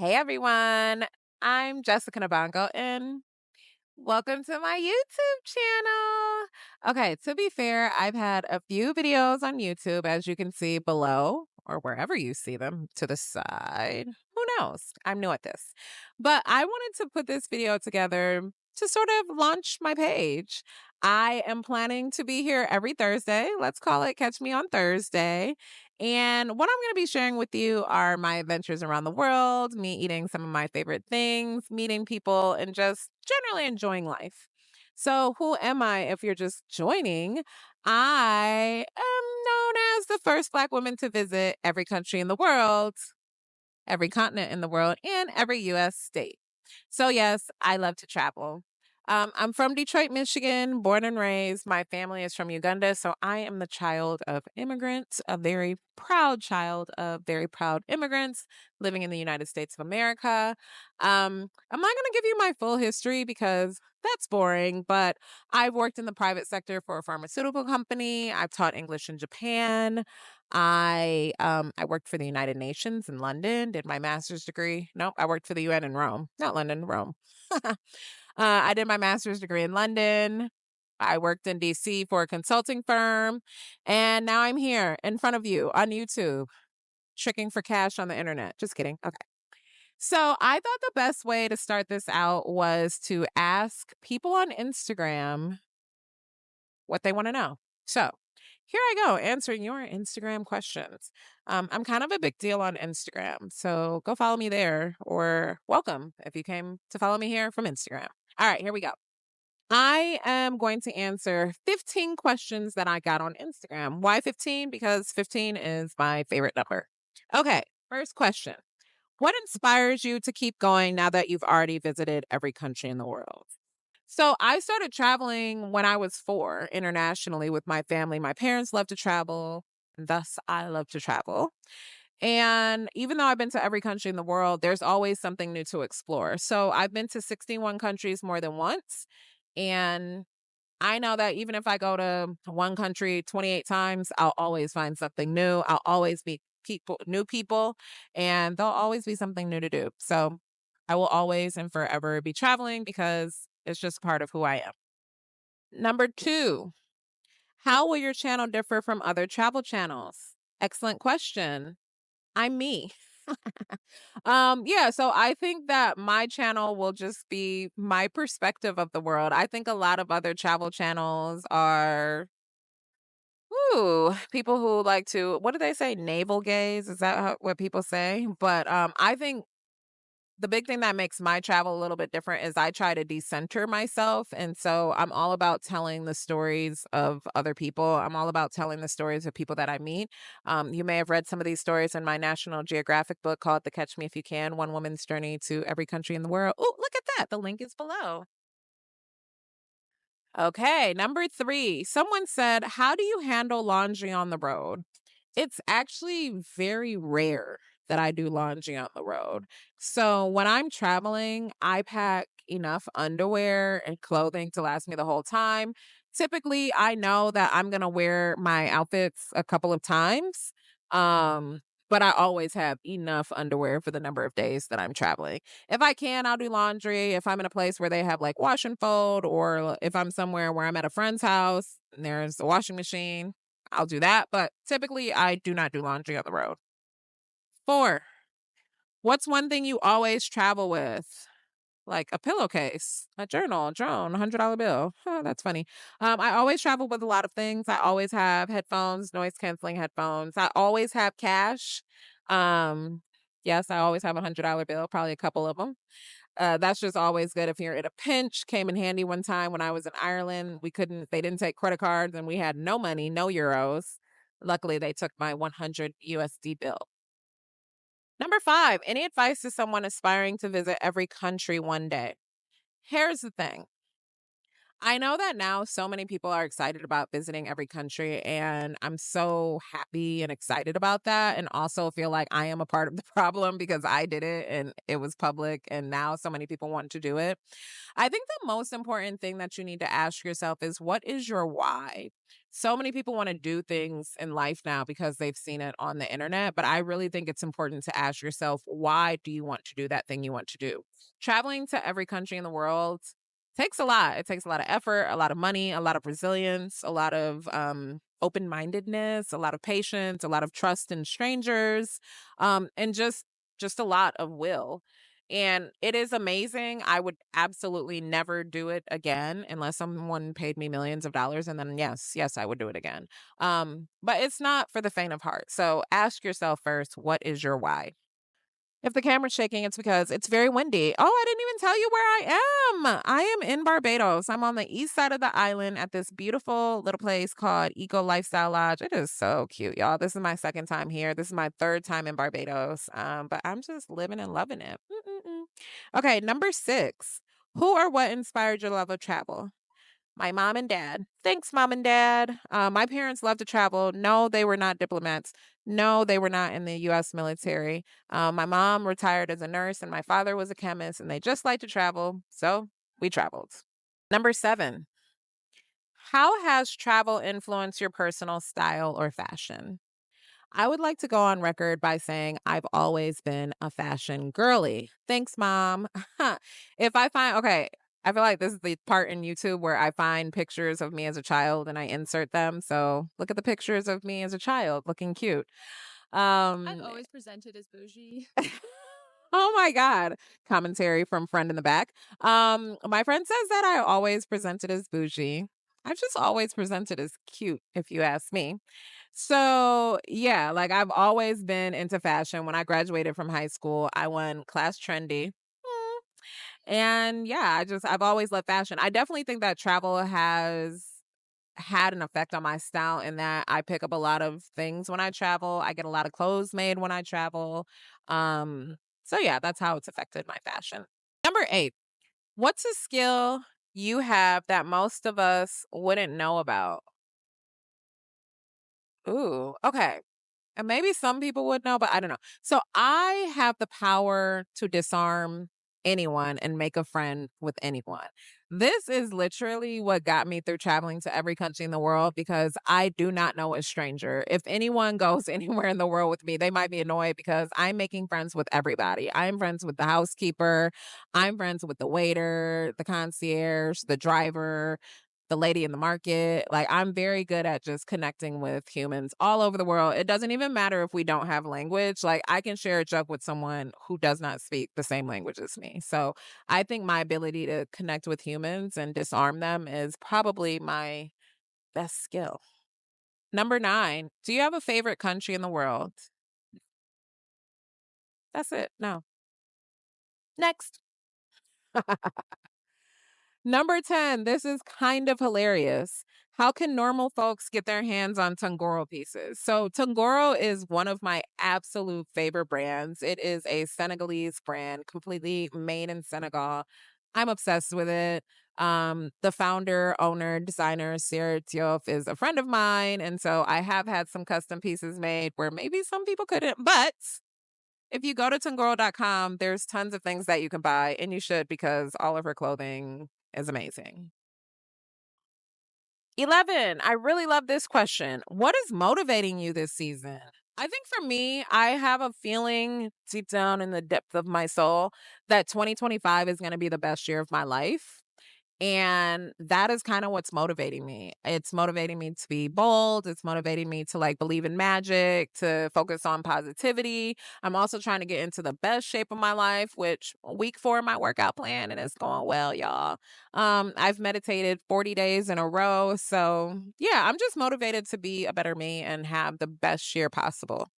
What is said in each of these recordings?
Hey everyone, I'm Jessica Nabango and welcome to my YouTube channel. Okay, to be fair, I've had a few videos on YouTube as you can see below or wherever you see them to the side. Who knows? I'm new at this. But I wanted to put this video together to sort of launch my page. I am planning to be here every Thursday. Let's call it Catch Me on Thursday. And what I'm going to be sharing with you are my adventures around the world, me eating some of my favorite things, meeting people, and just generally enjoying life. So, who am I if you're just joining? I am known as the first Black woman to visit every country in the world, every continent in the world, and every US state. So, yes, I love to travel. I'm from Detroit, Michigan, born and raised. My family is from Uganda. So, I am the child of immigrants, a very proud child of very proud immigrants living in the United States of America. I'm not going to give you my full history because that's boring, but I've worked in the private sector for a pharmaceutical company. I've taught English in Japan. I worked for the United Nations in London, did my master's degree. Nope, I worked for the UN in Rome. Not London, Rome. I did my master's degree in London. I worked in DC for a consulting firm, and now I'm here in front of you on YouTube, tricking for cash on the internet. Just kidding. Okay. So, I thought the best way to start this out was to ask people on Instagram what they want to know. So, here I go answering your Instagram questions. I'm kind of a big deal on Instagram, so go follow me there or welcome if you came to follow me here from Instagram. All right, here we go. I am going to answer 15 questions that I got on Instagram. Why 15? Because 15 is my favorite number. Okay, first question. What inspires you to keep going now that you've already visited every country in the world? So I started traveling when I was 4 internationally with my family. My parents love to travel, thus I love to travel. And even though I've been to every country in the world, there's always something new to explore. So I've been to 61 countries more than once. And I know that even if I go to one country 28 times, I'll always find something new. I'll always meet new people, and there'll always be something new to do. So I will always and forever be traveling because it's just part of who I am. Number 2, how will your channel differ from other travel channels? Excellent question. I'm me. Yeah, so I think that my channel will just be my perspective of the world. I think a lot of other travel channels are people who like to what do they say? Navel gaze? Is that what people say? But I think the big thing that makes my travel a little bit different is I try to decenter myself. And so I'm all about telling the stories of other people. I'm all about telling the stories of people that I meet. You may have read some of these stories in my National Geographic book called The Catch Me If You Can, One Woman's Journey to Every Country in the World. Oh, look at that. The link is below. Okay, number 3. Someone said, how do you handle laundry on the road? It's actually very rare that I do laundry on the road. So when I'm traveling, I pack enough underwear and clothing to last me the whole time. Typically, I know that I'm going to wear my outfits a couple of times. Um but I always have enough underwear for the number of days that I'm traveling. If I can, I'll do laundry. If I'm in a place where they have like wash and fold, or if I'm somewhere where I'm at a friend's house and there's a washing machine, I'll do that. But typically, I do not do laundry on the road. 4, what's one thing you always travel with? Like a pillowcase, a journal, a drone, $100 bill. Huh, that's funny. I always travel with a lot of things. I always have headphones, noise canceling headphones. I always have cash. Um, yes, I always have $100 bill, probably a couple of them. That's just always good if you're in a pinch. Came in handy one time when I was in Ireland. They didn't take credit cards and we had no money, no euros. Luckily, they took my 100 USD bill. Number 5, any advice to someone aspiring to visit every country one day? Here's the thing. I know that now so many people are excited about visiting every country, and I'm so happy and excited about that, and also feel like I am a part of the problem because I did it and it was public, and now so many people want to do it. I think the most important thing that you need to ask yourself is what is your why? So many people want to do things in life now because they've seen it on the internet, but I really think it's important to ask yourself, why do you want to do that thing you want to do? Traveling to every country in the world takes a lot. It takes a lot of effort, a lot of money, a lot of resilience, a lot of open-mindedness, a lot of patience, a lot of trust in strangers, and just a lot of will. And it is amazing. I would absolutely never do it again unless someone paid me millions of dollars. And then yes, I would do it again. But it's not for the faint of heart. So ask yourself first, what is your why? If the camera's shaking, it's because it's very windy. Oh, I didn't even tell you where I am. I am in Barbados. I'm on the east side of the island at this beautiful little place called Eco Lifestyle Lodge. It is so cute, y'all. This is my second time here. This is my third time in Barbados. But I'm just living and loving it. Mm-mm-mm. Okay, number 6. Who or what inspired your love of travel? My mom and dad. Thanks, mom and dad. My parents love to travel. No, they were not diplomats. No, they were not in the US military. My mom retired as a nurse and my father was a chemist, and they just like to travel. So we traveled. Number 7. How has travel influenced your personal style or fashion? I would like to go on record by saying I've always been a fashion girly. Thanks, mom. If I find, okay, I feel like this is the part in YouTube where I find pictures of me as a child and I insert them. So look at the pictures of me as a child looking cute. I've Um, always presented as bougie. oh my God. Commentary from friend in the back. My friend says that I always presented as bougie. I've just always presented as cute, if you ask me. So, yeah, like I've always been into fashion. When I graduated from high school, I won class trendy. And yeah, I've always loved fashion. I definitely think that travel has had an effect on my style in that I pick up a lot of things when I travel. I get a lot of clothes made when I travel. So yeah, that's how it's affected my fashion. Number 8. What's a skill you have that most of us wouldn't know about? Ooh, okay. And maybe some people would know, but I don't know. So I have the power to disarm anyone and make a friend with anyone. This is literally what got me through traveling to every country in the world because I do not know a stranger. If anyone goes anywhere in the world with me, they might be annoyed because I'm making friends with everybody. I'm friends with the housekeeper, I'm friends with the waiter, the concierge, the driver, the lady in the market. Like, I'm very good at just connecting with humans all over the world. It doesn't even matter if we don't have language. Like, I can share a joke with someone who does not speak the same language as me. So, I think my ability to connect with humans and disarm them is probably my best skill. Number 9, do you have a favorite country in the world? That's it. No. Next. Number 10, this is kind of hilarious. How can normal folks get their hands on Tongoro pieces? So, Tongoro is one of my absolute favorite brands. It is a Senegalese brand, completely made in Senegal. I'm obsessed with it. The founder, owner, designer, Sarah Diop, is a friend of mine. And so I have had some custom pieces made where maybe some people couldn't, but if you go to Tongoro.com, there's tons of things that you can buy, and you should because all of her clothing is amazing. 11. I really love this question. What is motivating you this season? I think for me, I have a feeling deep down in the depth of my soul that 2025 is going to be the best year of my life. And that is kinda what's motivating me. It's motivating me to be bold, it's motivating me to, like, believe in magic, to focus on positivity. I'm also trying to get into the best shape of my life, which week 4 of my workout plan, and it's going well, y'all. I've meditated 40 days in a row, so, yeah, I'm just motivated to be a better me and have the best year possible.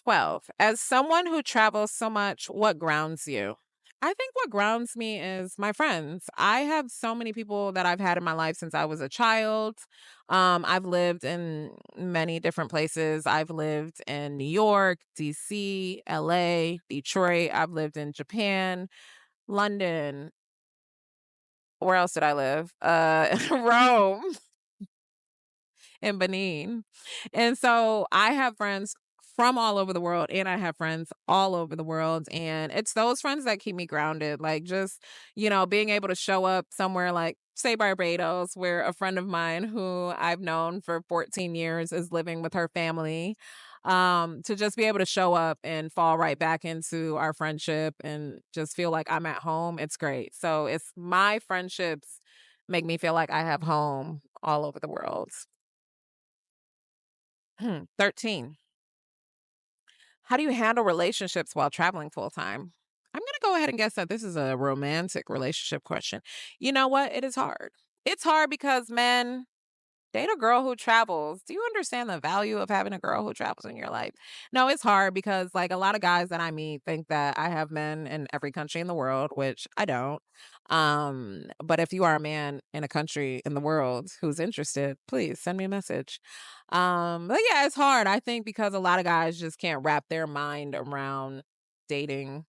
12. As someone who travels so much, what grounds you? I think what grounds me is my friends. I have so many people that I've had in my life since I was a child. I've lived in many different places. I've lived in New York, DC, LA, Detroit. I've lived in Japan, London, where else did I live? Rome and Benin. And so I have friends from all over the world and I have friends all over the world and it's those friends that keep me grounded like just being able to show up somewhere like say Barbados where a friend of mine who I've known for 14 years is living with her family to just be able to show up and fall right back into our friendship and just feel like I'm at home, it's great. So it's my friendships make me feel like I have home all over the world. 13. How do you handle relationships while traveling full time? I'm going to go ahead and guess that this is a romantic relationship question. You know what? It is hard. It's hard because men date a girl who travels. Do you understand the value of having a girl who travels in your life? No, it's hard because like a lot of guys that I meet think that I have men in every country in the world, which I don't. But if you are a man in a country in the world who's interested, please send me a message. But yeah, it's hard. I think because a lot of guys just can't wrap their mind around dating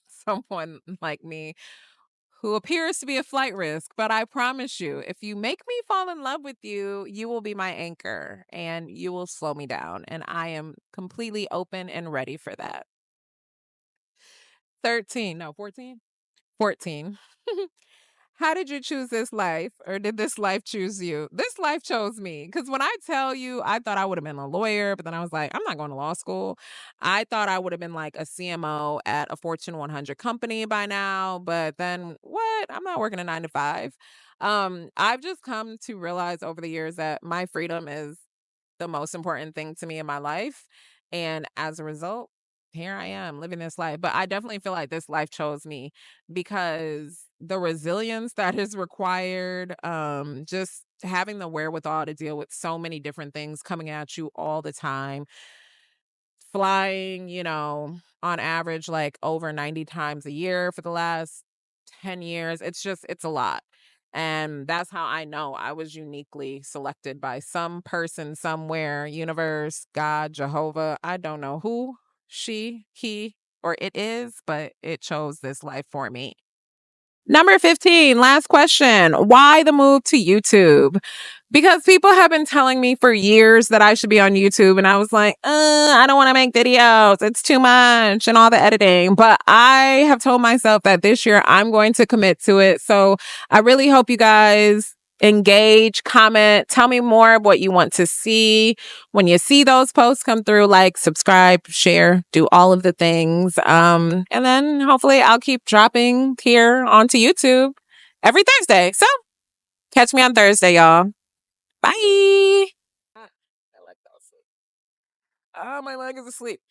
someone like me who appears to be a flight risk, but I promise you, if you make me fall in love with you, you will be my anchor and you will slow me down. And I am completely open and ready for that. 13, no, 14? 14. How did you choose this life, or did this life choose you? This life chose me. Because when I tell you, I thought I would have been a lawyer, but then I was like, I'm not going to law school. I thought I would have been like a CMO at a Fortune 100 company by now, but then what? I'm not working a 9 to 5. I've just come to realize over the years that my freedom is the most important thing to me in my life. And as a result, here I am living this life. But I definitely feel like this life chose me because the resilience that is required, just having the wherewithal to deal with so many different things coming at you all the time, flying, on average, like over 90 times a year for the last 10 years. It's a lot. And that's how I know I was uniquely selected by some person somewhere, universe, God, Jehovah. I don't know who, she, he, or it is, but it chose this life for me. Number 15, last question. Why the move to YouTube? Because people have been telling me for years that I should be on YouTube, and I was like, I don't want to make videos. It's too much and all the editing. But I have told myself that this year I'm going to commit to it. So I really hope you guys engage, comment, tell me more of what you want to see. When you see those posts come through, like, subscribe, share, do all of the things. And then hopefully I'll keep dropping here onto YouTube every Thursday. So catch me on Thursday, y'all. Bye. Ah, my leg fell asleep. Ah, my leg is asleep.